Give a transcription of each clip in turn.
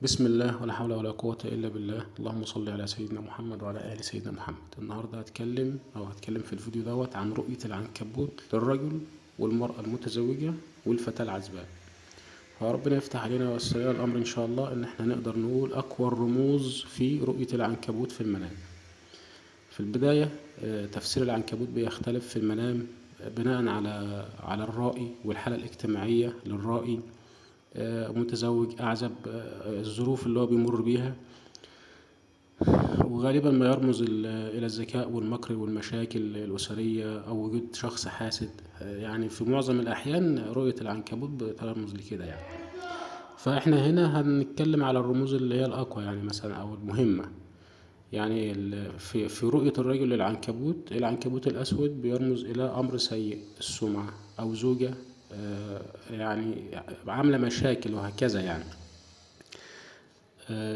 بسم الله ولا حول ولا قوة إلا بالله. اللهم صل على سيدنا محمد وعلى آل سيدنا محمد. النهاردة هتكلم في الفيديو عن رؤية العنكبوت للرجل والمرأة المتزوجة والفتاة العزباء. فربنا يفتح علينا ويسر الأمر إن شاء الله، إن احنا نقدر نقول أقوى الرموز في رؤية العنكبوت في المنام. في البداية تفسير العنكبوت بيختلف في المنام بناء على الرائي والحالة الاجتماعية للرائي، متزوج أعزب، الظروف اللي هو بيمر بيها، وغالبا ما يرمز إلى الذكاء والمكر والمشاكل الأسرية أو وجود شخص حاسد. يعني في معظم الأحيان رؤية العنكبوت بترمز لكده يعني. فإحنا هنا هنتكلم على الرموز اللي هي الأقوى، يعني مثلا أو المهمة. يعني في رؤية الرجل للعنكبوت، العنكبوت الأسود بيرمز إلى أمر سيء، السمعة أو زوجة يعني عاملة مشاكل وهكذا يعني.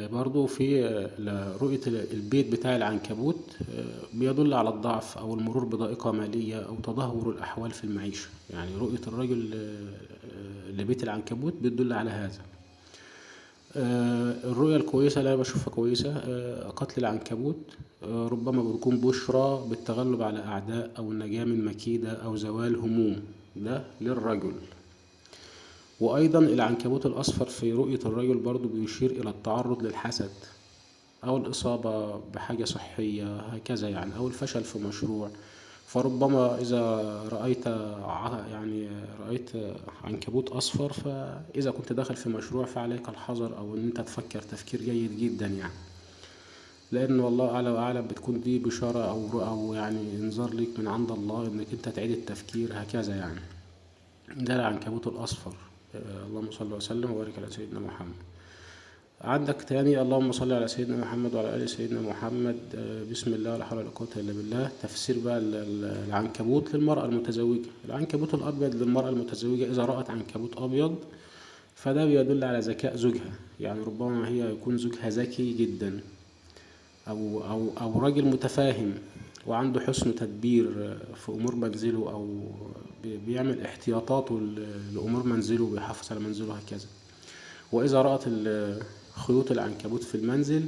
برضو في رؤية البيت بتاع العنكبوت بيدل على الضعف أو المرور بضائقة مالية أو تدهور الأحوال في المعيشة. يعني رؤية الرجل لبيت العنكبوت بتدل على هذا. الرؤية الكويسة اللي أنا بشوفها كويسة، قتل العنكبوت ربما بتكون بشرى بالتغلب على أعداء أو النجاة من مكيدة أو زوال هموم، ده للرجل. وأيضا العنكبوت الأصفر في رؤية الرجل برضو بيشير إلى التعرض للحسد أو الإصابة بحاجة صحية هكذا يعني، أو الفشل في مشروع. فربما إذا رأيت عنكبوت أصفر، فإذا كنت داخل في مشروع فعليك الحذر، أو إن أنت تفكر تفكير جيد جدا يعني، لأن والله أعلى وأعلم بتكون دي بشارة أو يعني إنذار ليك من عند الله إنك أنت تعيد التفكير هكذا يعني. ده العنكبوت الأصفر. اللهم صل وسلم وبارك على سيدنا محمد. عندك تاني اللهم صل على سيدنا محمد وعلى آل سيدنا محمد. بسم الله ولا حول ولا قوة إلا بالله. تفسير بقى العنكبوت للمرأة المتزوجة. العنكبوت الأبيض للمرأة المتزوجة، إذا رأت عنكبوت أبيض فده بيدل على ذكاء زوجها، يعني ربما هي يكون زوجها ذكي جدا أو راجل متفاهم وعنده حسن تدبير في أمور منزله، أو بيعمل احتياطاته لأمور منزله وبيحافظ على منزله هكذا. وإذا رأت خيوط العنكبوت في المنزل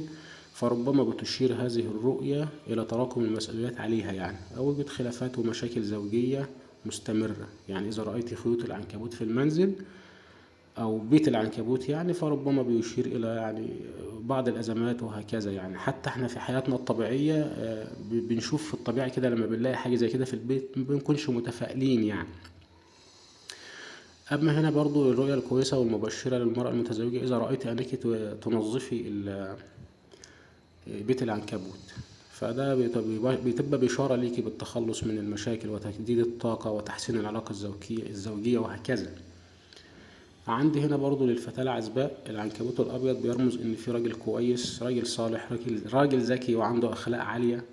فربما بتشير هذه الرؤية إلى تراكم المسؤوليات عليها يعني، أو وجود خلافات ومشاكل زوجية مستمرة. يعني إذا رأيت خيوط العنكبوت في المنزل أو بيت العنكبوت يعني، فربما بيشير إلى يعني بعض الأزمات وهكذا يعني. حتى احنا في حياتنا الطبيعية بنشوف في الطبيعة كده، لما بنلاقي حاجة زي كده في البيت ما بنكونش متفائلين يعني. أما هنا برضو الرؤية الكويسة والمبشرة للمرأة المتزوجة، إذا رأيت أنك تنظفي بيت العنكبوت، فده بتبقى بشارة ليكي بالتخلص من المشاكل وتجديد الطاقة وتحسين العلاقة الزوجية وهكذا. عندي هنا برضو للفتاة العزباء، العنكبوت الأبيض بيرمز إن في راجل كويس، راجل صالح، راجل ذكي وعنده أخلاق عالية،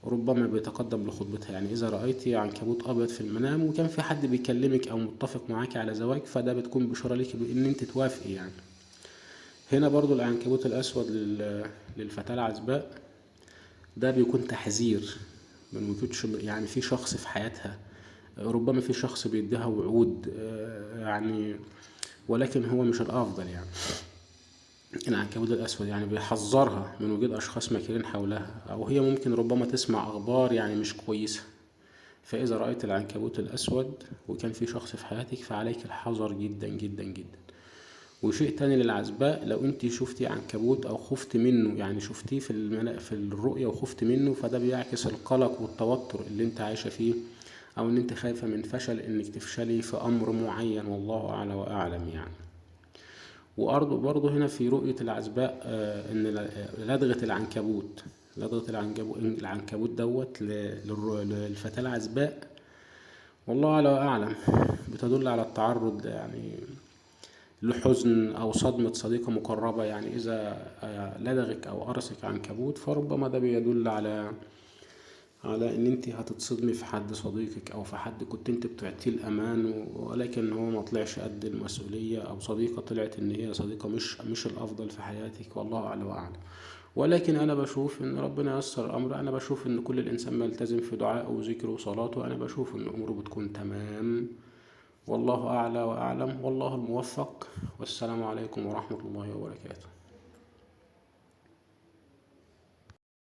ربما بيتقدم لخطبتها. يعني إذا رأيتي عنكبوت أبيض في المنام وكان في حد بيكلمك أو متفق معاكي على زواج، فده بتكون بشارة ليكي بإن أنت توافقي يعني. هنا برضو العنكبوت الأسود للفتاة العزباء، ده بيكون تحذير من وجود يعني في شخص في حياتها، ربما في شخص بيديها وعود يعني، ولكن هو مش الأفضل يعني. العنكبوت الأسود يعني بيحذرها من وجود أشخاص ماكرين حولها، أو هي ممكن ربما تسمع أخبار يعني مش كويسة. فإذا رأيت العنكبوت الأسود وكان في شخص في حياتك فعليك الحذر جدا جدا جدا. وشيء تاني للعزباء، لو انت شفتي عنكبوت او خفت منه، يعني شفتيه في الرؤية وخفت منه، فده بيعكس القلق والتوتر اللي انت عايشة فيه، او ان انت خايفة من فشل، انك تفشلي في امر معين، والله اعلى واعلم يعني. وبرضه هنا في رؤية العزباء ان لدغة العنكبوت للفتاة العزباء، والله اعلى واعلم، بتدل على التعرض يعني لحزن أو صدمة صديقة مقربة. يعني إذا لدغك أو قرصك عنكبوت، فربما ده بيدل على إن أنت هتتصدمي في حد صديقك، أو في حد كنت أنت بتعطيه الأمان ولكن هو ما طلعش قد المسؤولية، أو صديقة طلعت إن هي صديقة مش الأفضل في حياتك، والله أعلى وأعلم. ولكن أنا بشوف إن ربنا ييسر الأمر. أنا بشوف إن كل الإنسان ما يلتزم في دعائه وذكره وصلاته، أنا بشوف إن أموره بتكون تمام. والله أعلى وأعلم، والله الموفق، والسلام عليكم ورحمة الله وبركاته.